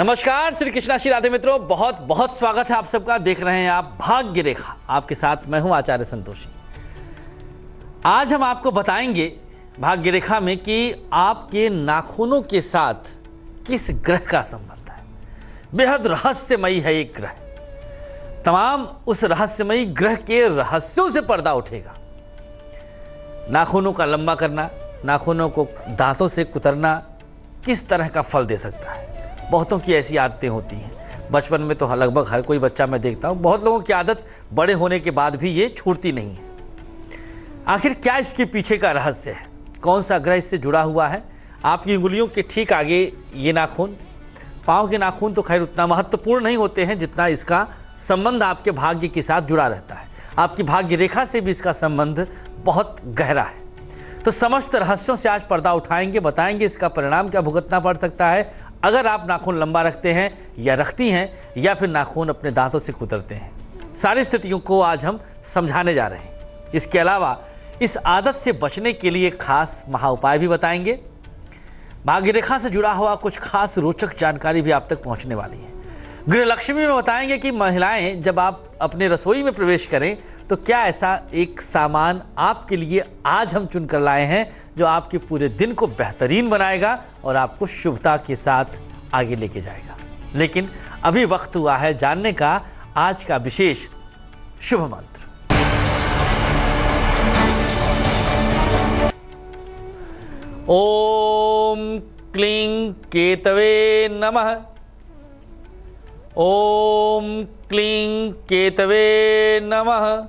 नमस्कार, श्री कृष्णा श्री राधे मित्रों, बहुत बहुत स्वागत है आप सबका। देख रहे हैं आप भाग्य रेखा, आपके साथ मैं हूं आचार्य संतोषी। आज हम आपको बताएंगे भाग्य रेखा में कि आपके नाखूनों के साथ किस ग्रह का संबंध है। बेहद रहस्यमयी है एक ग्रह। तमाम उस रहस्यमयी ग्रह के रहस्यों से पर्दा उठेगा। नाखूनों का लंबा करना, नाखूनों को दांतों से कुतरना किस तरह का फल दे सकता है। बहुतों की ऐसी आदतें होती हैं। बचपन में तो लगभग हर कोई बच्चा मैं देखता हूँ, बहुत लोगों की आदत बड़े होने के बाद भी ये छूटती नहीं है। आखिर क्या इसके पीछे का रहस्य है? कौन सा ग्रह इससे जुड़ा हुआ है? आपकी उंगलियों के ठीक आगे ये नाखून, पाँव के नाखून तो खैर उतना महत्वपूर्ण नहीं होते हैं जितना इसका संबंध आपके भाग्य के साथ जुड़ा रहता है। आपकी भाग्य रेखा से भी इसका संबंध बहुत गहरा है। तो समस्त रहस्यों से आज पर्दा उठाएंगे, बताएंगे इसका परिणाम क्या भुगतना पड़ सकता है अगर आप नाखून लंबा रखते हैं या रखती हैं, या फिर नाखून अपने दांतों से कुतरते हैं। सारी स्थितियों को आज हम समझाने जा रहे हैं। इसके अलावा इस आदत से बचने के लिए खास महाउपाय भी बताएंगे। भाग्य रेखा से जुड़ा हुआ कुछ खास रोचक जानकारी भी आप तक पहुंचने वाली है। गृह लक्ष्मी में बताएंगे कि महिलाएं जब आप अपने रसोई में प्रवेश करें तो क्या ऐसा एक सामान आपके लिए आज हम चुनकर लाए हैं जो आपके पूरे दिन को बेहतरीन बनाएगा और आपको शुभता के साथ आगे लेके जाएगा। लेकिन अभी वक्त हुआ है जानने का आज का विशेष शुभ मंत्र। ओम क्लीं केतवे नमः। ओम क्लीं केतवे नमः।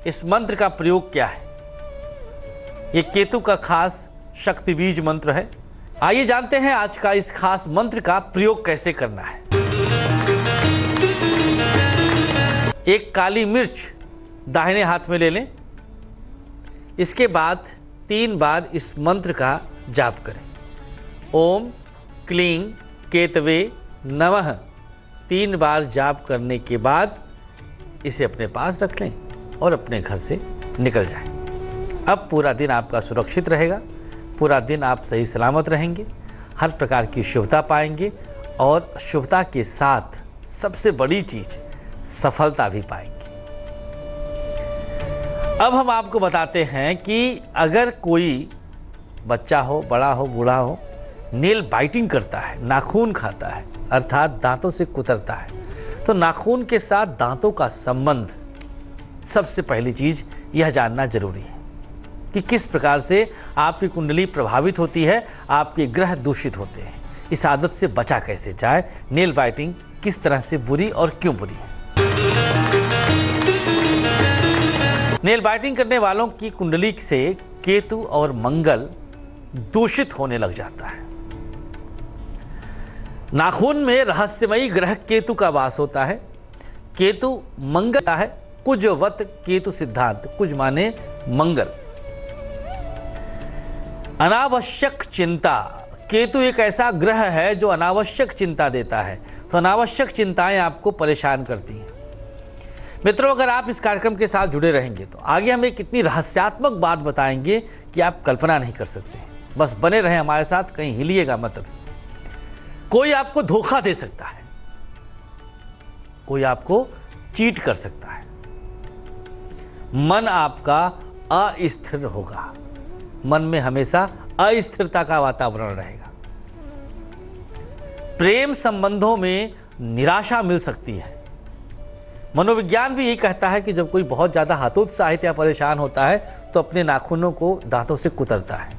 इस मंत्र का प्रयोग क्या है? ये केतु का खास शक्ति बीज मंत्र है। आइए जानते हैं आज का इस खास मंत्र का प्रयोग कैसे करना है। एक काली मिर्च दाहिने हाथ में ले लें। इसके बाद 3 बार इस मंत्र का जाप करें। ओम क्लीं केतवे नमः 3 बार जाप करने के बाद इसे अपने पास रख लें और अपने घर से निकल जाएं। अब पूरा दिन आपका सुरक्षित रहेगा, पूरा दिन आप सही सलामत रहेंगे, हर प्रकार की शुभता पाएंगे और शुभता के साथ सबसे बड़ी चीज सफलता भी पाएंगे। अब हम आपको बताते हैं कि अगर कोई बच्चा हो, बड़ा हो, बूढ़ा हो, नेल बाइटिंग करता है, नाखून खाता है अर्थात दांतों से कुतरता है, तो नाखून के साथ दांतों का संबंध, सबसे पहली चीज यह जानना जरूरी है कि किस प्रकार से आपकी कुंडली प्रभावित होती है, आपके ग्रह दूषित होते हैं। इस आदत से बचा कैसे जाए, नेल बाइटिंग किस तरह से बुरी और क्यों बुरी है। नेल बाइटिंग करने वालों की कुंडली से केतु और मंगल दूषित होने लग जाता है। नाखून में रहस्यमयी ग्रह केतु का वास होता है। केतु मंगल है, कुजवत केतु सिद्धांत, कुज माने मंगल। अनावश्यक चिंता, केतु एक ऐसा ग्रह है जो अनावश्यक चिंता देता है, तो अनावश्यक चिंताएं आपको परेशान करती हैं। मित्रों, अगर आप इस कार्यक्रम के साथ जुड़े रहेंगे तो आगे हम एक इतनी रहस्यात्मक बात बताएंगे कि आप कल्पना नहीं कर सकते। बस बने रहें हमारे साथ, कहीं हिलिएगा मत अभी। कोई आपको धोखा दे सकता है, कोई आपको चीट कर सकता है, मन आपका अस्थिर होगा, मन में हमेशा अस्थिरता का वातावरण रहेगा। प्रेम संबंधों में निराशा मिल सकती है। मनोविज्ञान भी यही कहता है कि जब कोई बहुत ज्यादा हतोत्साहित या परेशान होता है तो अपने नाखूनों को दांतों से कुतरता है,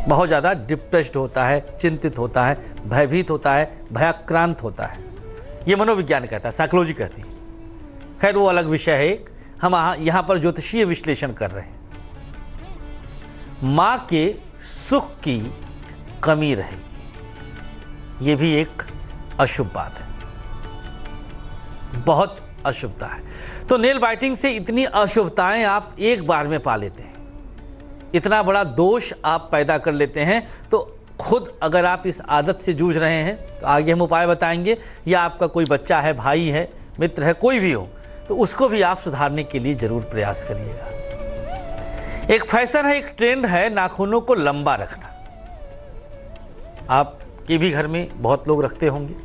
बहुत ज्यादा डिप्रेस्ड होता है, चिंतित होता है, भयभीत होता है, भयाक्रांत होता है। यह मनोविज्ञान कहता है, साइकोलॉजी कहती है। खैर वो अलग विषय है। हम यहाँ पर ज्योतिषीय विश्लेषण कर रहे हैं। मां के सुख की कमी रहेगी, यह भी एक अशुभ बात है, बहुत अशुभता है। तो नेल बाइटिंग से इतनी अशुभताएं आप एक बार में पा लेते हैं, इतना बड़ा दोष आप पैदा कर लेते हैं। तो खुद अगर आप इस आदत से जूझ रहे हैं तो आगे हम उपाय बताएंगे, या आपका कोई बच्चा है, भाई है, मित्र है, कोई भी हो, तो उसको भी आप सुधारने के लिए जरूर प्रयास करिएगा। एक फैशन है, एक ट्रेंड है नाखूनों को लंबा रखना। आप ये भी घर में बहुत लोग रखते होंगे,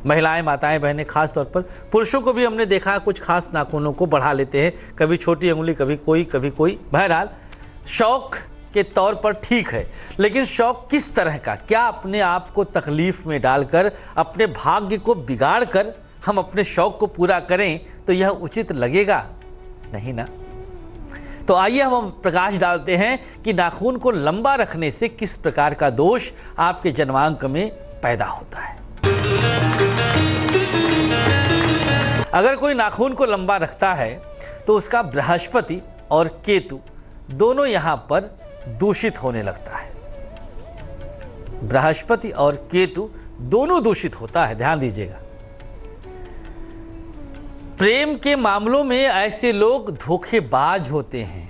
महिलाएं, माताएं, बहनें, खास तौर पर पुरुषों को भी हमने देखा कुछ खास नाखूनों को बढ़ा लेते हैं, कभी छोटी उंगली, कभी कोई। बहरहाल शौक के तौर पर ठीक है, लेकिन शौक किस तरह का? क्या अपने आप को तकलीफ में डालकर, अपने भाग्य को बिगाड़ कर हम अपने शौक को पूरा करें तो यह उचित लगेगा? नहीं ना। तो आइए हम प्रकाश डालते हैं कि नाखून को लंबा रखने से किस प्रकार का दोष आपके जन्मांक में पैदा होता है। अगर कोई नाखून को लंबा रखता है तो उसका बृहस्पति और केतु दोनों यहां पर दूषित होने लगता है। बृहस्पति और केतु दोनों दूषित होता है, ध्यान दीजिएगा। प्रेम के मामलों में ऐसे लोग धोखेबाज होते हैं।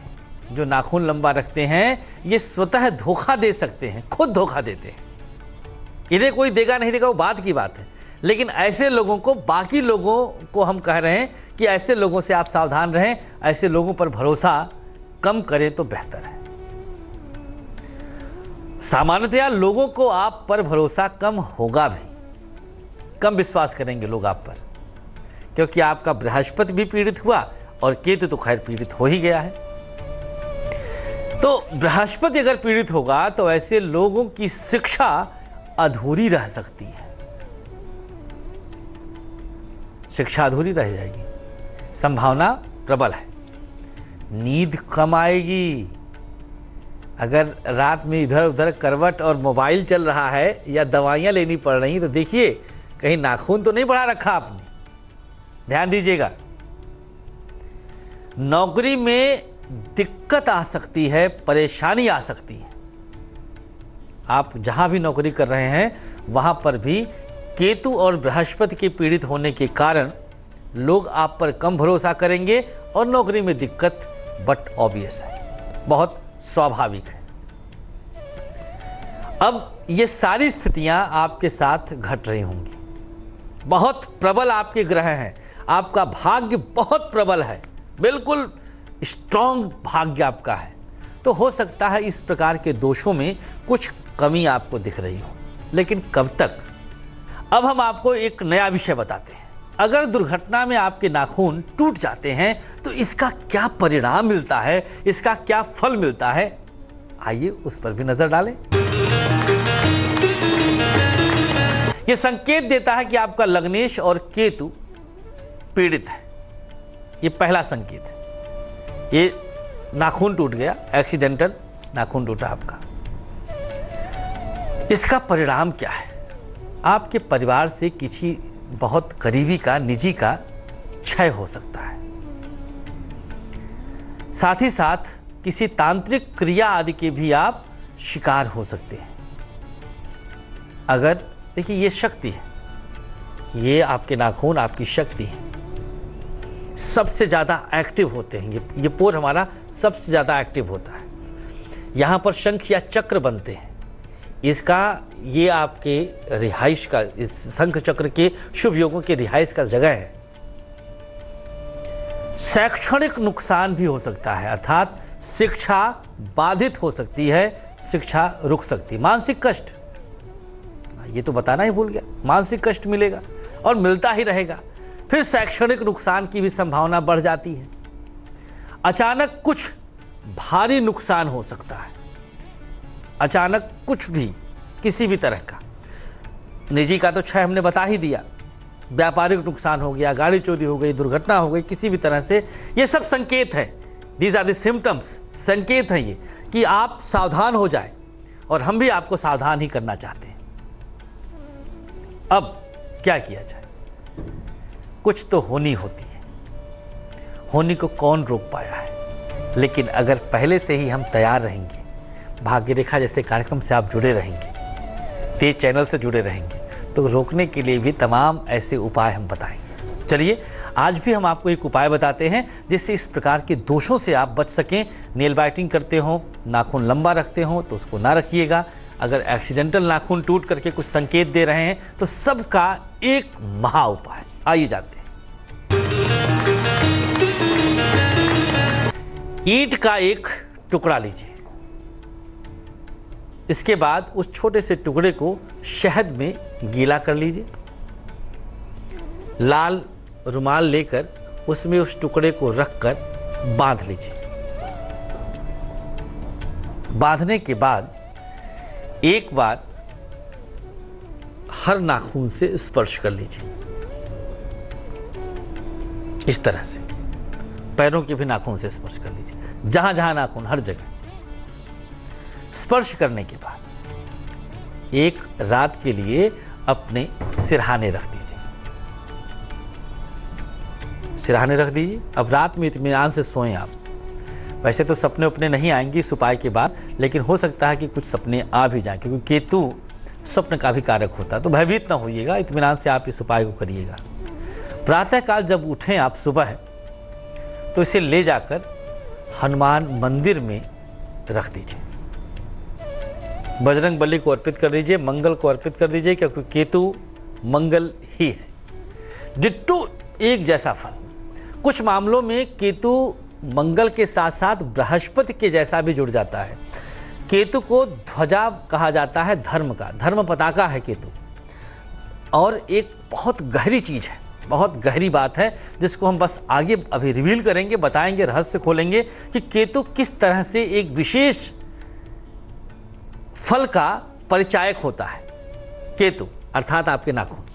जो नाखून लंबा रखते हैं ये स्वतः धोखा दे सकते हैं, खुद धोखा देते हैं। इन्हें कोई देगा नहीं देगा वो बात की बात है, लेकिन ऐसे लोगों को, बाकी लोगों को हम कह रहे हैं कि ऐसे लोगों से आप सावधान रहें, ऐसे लोगों पर भरोसा कम करें तो बेहतर है। सामान्यतया लोगों को आप पर भरोसा कम होगा भी, कम विश्वास करेंगे लोग आप पर, क्योंकि आपका बृहस्पति भी पीड़ित हुआ और केतु तो खैर पीड़ित हो ही गया है। तो बृहस्पति अगर पीड़ित होगा तो ऐसे लोगों की शिक्षा अधूरी रह सकती है, शिक्षा अधूरी रह जाएगी, संभावना प्रबल है। नींद कम आएगी। अगर रात में इधर उधर करवट और मोबाइल चल रहा है या दवाइयां लेनी पड़ रही तो देखिए कहीं नाखून तो नहीं बढ़ा रखा आपने, ध्यान दीजिएगा। नौकरी में दिक्कत आ सकती है, परेशानी आ सकती है। आप जहां भी नौकरी कर रहे हैं वहां पर भी केतु और बृहस्पति के पीड़ित होने के कारण लोग आप पर कम भरोसा करेंगे और नौकरी में दिक्कत बट ऑब्वियस है, बहुत स्वाभाविक है। अब ये सारी स्थितियां आपके साथ घट रही होंगी। बहुत प्रबल आपके ग्रह हैं, आपका भाग्य बहुत प्रबल है, बिल्कुल स्ट्रॉन्ग भाग्य आपका है। तो हो सकता है इस प्रकार के दोषों में कुछ कमी आपको दिख रही हो, लेकिन कब तक? अब हम आपको एक नया विषय बताते हैं। अगर दुर्घटना में आपके नाखून टूट जाते हैं तो इसका क्या परिणाम मिलता है, इसका क्या फल मिलता है, आइए उस पर भी नजर डालें। यह संकेत देता है कि आपका लग्नेश और केतु पीड़ित है। यह पहला संकेत है। ये नाखून टूट गया, एक्सीडेंटल नाखून टूटा आपका। इसका परिणाम क्या है? आपके परिवार से किसी बहुत करीबी का, निजी का क्षय हो सकता है। साथ ही साथ किसी तांत्रिक क्रिया आदि के भी आप शिकार हो सकते हैं। अगर देखिए ये शक्ति है, ये आपके नाखून आपकी शक्ति है, सबसे ज़्यादा एक्टिव होते हैं। ये पोर हमारा सबसे ज़्यादा एक्टिव होता है। यहाँ पर शंख या चक्र बनते हैं। इसका ये आपके रिहाइश का, इस शंख चक्र के शुभ योगों के रिहाइश का जगह है। शैक्षणिक नुकसान भी हो सकता है, अर्थात शिक्षा बाधित हो सकती है, शिक्षा रुक सकती है। मानसिक कष्ट, ये तो बताना ही भूल गया, मानसिक कष्ट मिलेगा और मिलता ही रहेगा। फिर शैक्षणिक नुकसान की भी संभावना बढ़ जाती है। अचानक कुछ भारी नुकसान हो सकता है, अचानक कुछ भी, किसी भी तरह का। निजी का तो क्षय हमने बता ही दिया, व्यापारिक नुकसान हो गया, गाड़ी चोरी हो गई, दुर्घटना हो गई, किसी भी तरह से। ये सब संकेत है, दीज आर द सिम्टम्स, संकेत हैं ये कि आप सावधान हो जाए, और हम भी आपको सावधान ही करना चाहते हैं। अब क्या किया जाए? कुछ तो होनी होती है, होनी को कौन रोक पाया है। लेकिन अगर पहले से ही हम तैयार रहेंगे, भाग्य रेखा जैसे कार्यक्रम से आप जुड़े रहेंगे, तेज चैनल से जुड़े रहेंगे, तो रोकने के लिए भी तमाम ऐसे उपाय हम बताएंगे। चलिए आज भी हम आपको एक उपाय बताते हैं जिससे इस प्रकार के दोषों से आप बच सकें। नेल बाइटिंग करते हो, नाखून लंबा रखते हो तो उसको ना रखिएगा। अगर एक्सीडेंटल नाखून टूट करके कुछ संकेत दे रहे हैं तो सबका एक महा उपाय। आइए जानते हैं। ईंट का एक टुकड़ा लीजिए, इसके बाद उस छोटे से टुकड़े को शहद में गीला कर लीजिए। लाल रुमाल लेकर उसमें उस टुकड़े को रखकर बांध लीजिए। बांधने के बाद एक बार हर नाखून से स्पर्श कर लीजिए। इस तरह से पैरों के भी नाखून से स्पर्श कर लीजिए, जहां जहां नाखून, हर जगह स्पर्श करने के बाद एक रात के लिए अपने सिरहाने रख दीजिए। सिरहाने रख दीजिए। अब रात में इत्मीनान से सोएं आप। वैसे तो सपने उपने नहीं आएंगे इस उपाय के बाद, लेकिन हो सकता है कि कुछ सपने आ भी जाएं, क्योंकि केतु स्वप्न का भी कारक होता है। तो भयभीत ना होइएगा, इत्मीनान से आप इस उपाय को करिएगा। प्रातःकाल जब उठें आप सुबह, तो इसे ले जाकर हनुमान मंदिर में रख दीजिए। बजरंग बली को अर्पित कर दीजिए, मंगल को अर्पित कर दीजिए, क्योंकि केतु मंगल ही है। डिट्टो एक जैसा फल। कुछ मामलों में केतु मंगल के साथ साथ बृहस्पति के जैसा भी जुड़ जाता है। केतु को ध्वजा कहा जाता है, धर्म का, धर्म पताका है केतु। और एक बहुत गहरी चीज है, बहुत गहरी बात है, जिसको हम बस आगे अभी रिवील करेंगे, बताएंगे, रहस्य खोलेंगे कि केतु किस तरह से एक विशेष फल का परिचायक होता है। केतु अर्थात आपके नाखून।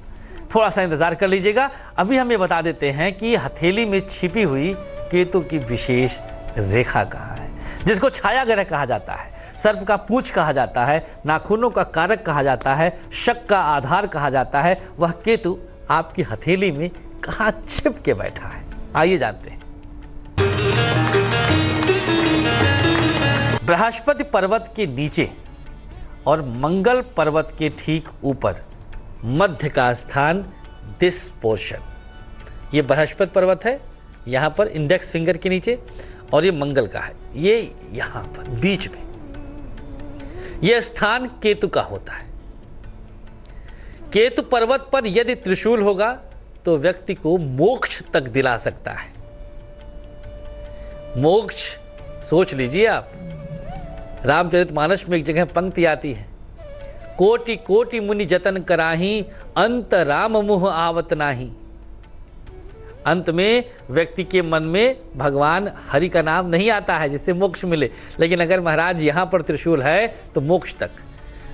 थोड़ा सा इंतजार कर लीजिएगा। अभी हम ये बता देते हैं कि हथेली में छिपी हुई केतु की विशेष रेखा कहाँ है, जिसको छाया ग्रह कहा जाता है, सर्प का पूंछ कहा जाता है, नाखूनों का कारक कहा जाता है, शक का आधार कहा जाता है। वह केतु आपकी हथेली में कहाँ छिप के बैठा है, आइए जानते हैं। बृहस्पति पर्वत के नीचे और मंगल पर्वत के ठीक ऊपर मध्य का स्थान, दिस पोर्शन, ये बृहस्पति पर्वत है यहाँ पर इंडेक्स फिंगर के नीचे, और ये मंगल का है, ये यहाँ पर बीच में। यह स्थान केतु का होता है। केतु पर्वत पर यदि त्रिशूल होगा तो व्यक्ति को मोक्ष तक दिला सकता है। मोक्ष सोच लीजिए आप। रामचरितमानस में एक जगह पंक्ति आती है, कोटि कोटि मुनि जतन कराही, अंत राम मुह आवत नाही। अंत में व्यक्ति के मन में भगवान हरि का नाम नहीं आता है जिससे मोक्ष मिले, लेकिन अगर महाराज यहाँ पर त्रिशूल है तो मोक्ष तक।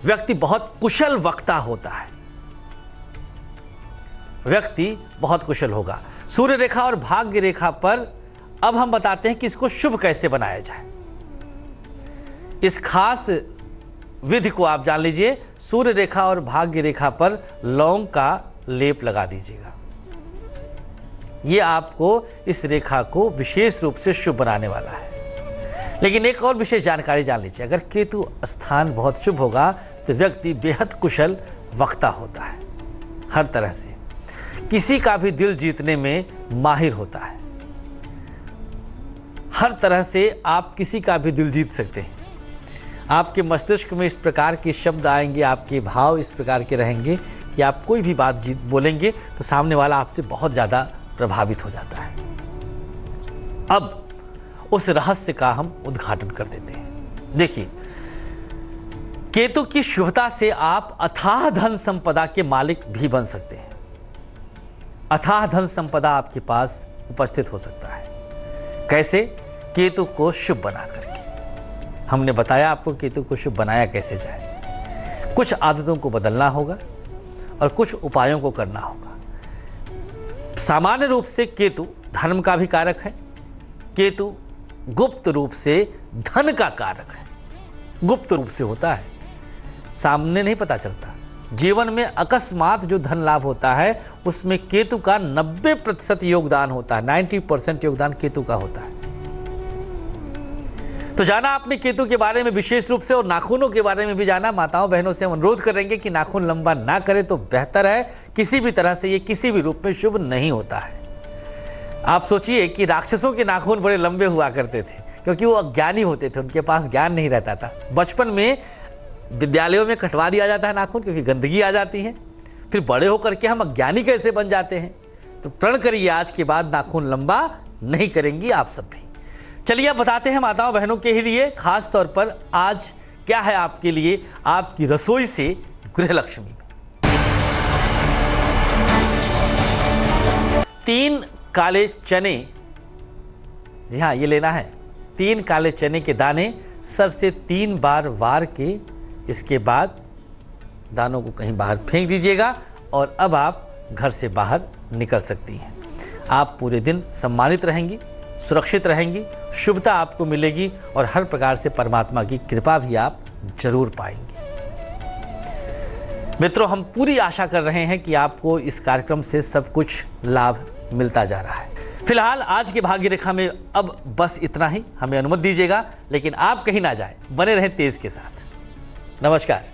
व्यक्ति बहुत कुशल वक्ता होता है, व्यक्ति बहुत कुशल होगा। सूर्य रेखा और भाग्य रेखा पर अब हम बताते हैं कि इसको शुभ कैसे बनाया जाए। इस खास विधि को आप जान लीजिए। सूर्य रेखा और भाग्य रेखा पर लौंग का लेप लगा दीजिएगा। ये आपको इस रेखा को विशेष रूप से शुभ बनाने वाला है। लेकिन एक और विशेष जानकारी जान लीजिए, अगर केतु स्थान बहुत शुभ होगा तो व्यक्ति बेहद कुशल वक्ता होता है, हर तरह से किसी का भी दिल जीतने में माहिर होता है। हर तरह से आप किसी का भी दिल जीत सकते हैं। आपके मस्तिष्क में इस प्रकार के शब्द आएंगे, आपके भाव इस प्रकार के रहेंगे कि आप कोई भी बात बोलेंगे तो सामने वाला आपसे बहुत ज़्यादा प्रभावित हो जाता है। अब उस रहस्य का हम उद्घाटन कर देते हैं। देखिए, केतु की शुभता से आप अथाह धन संपदा के मालिक भी बन सकते हैं। अथाह धन संपदा आपके पास उपस्थित हो सकता है। कैसे? केतु को शुभ बना करके। हमने बताया आपको केतु को शुभ बनाया कैसे जाए। कुछ आदतों को बदलना होगा और कुछ उपायों को करना होगा। सामान्य रूप से केतु धर्म का भी कारक है। केतु गुप्त रूप से धन का कारक है। गुप्त रूप से होता है, सामने नहीं पता चलता। जीवन में अकस्मात जो धन लाभ होता है उसमें केतु का 90% योगदान होता है। 90% योगदान केतु का होता है। तो जाना आपने केतु के बारे में विशेष रूप से, और नाखूनों के बारे में भी जाना। माताओं बहनों से हम अनुरोध करेंगे कि नाखून लंबा ना करें तो बेहतर है। किसी भी तरह से ये किसी भी रूप में शुभ नहीं होता है। आप सोचिए कि राक्षसों के नाखून बड़े लंबे हुआ करते थे क्योंकि वो अज्ञानी होते थे, उनके पास ज्ञान नहीं रहता था। बचपन में विद्यालयों में कटवा दिया जाता है नाखून क्योंकि गंदगी आ जाती है। फिर बड़े होकर के हम अज्ञानी कैसे बन जाते हैं। तो प्रण करिए आज के बाद नाखून लंबा नहीं करेंगी आप सब भी। चलिए अब बताते हैं माताओं बहनों के ही लिए खास तौर पर आज क्या है आपके लिए आपकी रसोई से गृह लक्ष्मी। 3 काले चने, जी हाँ ये लेना है, 3 काले चने के दाने सर से 3 बार वार के इसके बाद दानों को कहीं बाहर फेंक दीजिएगा और अब आप घर से बाहर निकल सकती हैं। आप पूरे दिन सम्मानित रहेंगी, सुरक्षित रहेंगी, शुभता आपको मिलेगी और हर प्रकार से परमात्मा की कृपा भी आप जरूर पाएंगे। मित्रों, हम पूरी आशा कर रहे हैं कि आपको इस कार्यक्रम से सब कुछ लाभ मिलता जा रहा है। फिलहाल आज के भाग्य रेखा में अब बस इतना ही, हमें अनुमति दीजिएगा, लेकिन आप कहीं ना जाए, बने रहें तेज के साथ। नमस्कार।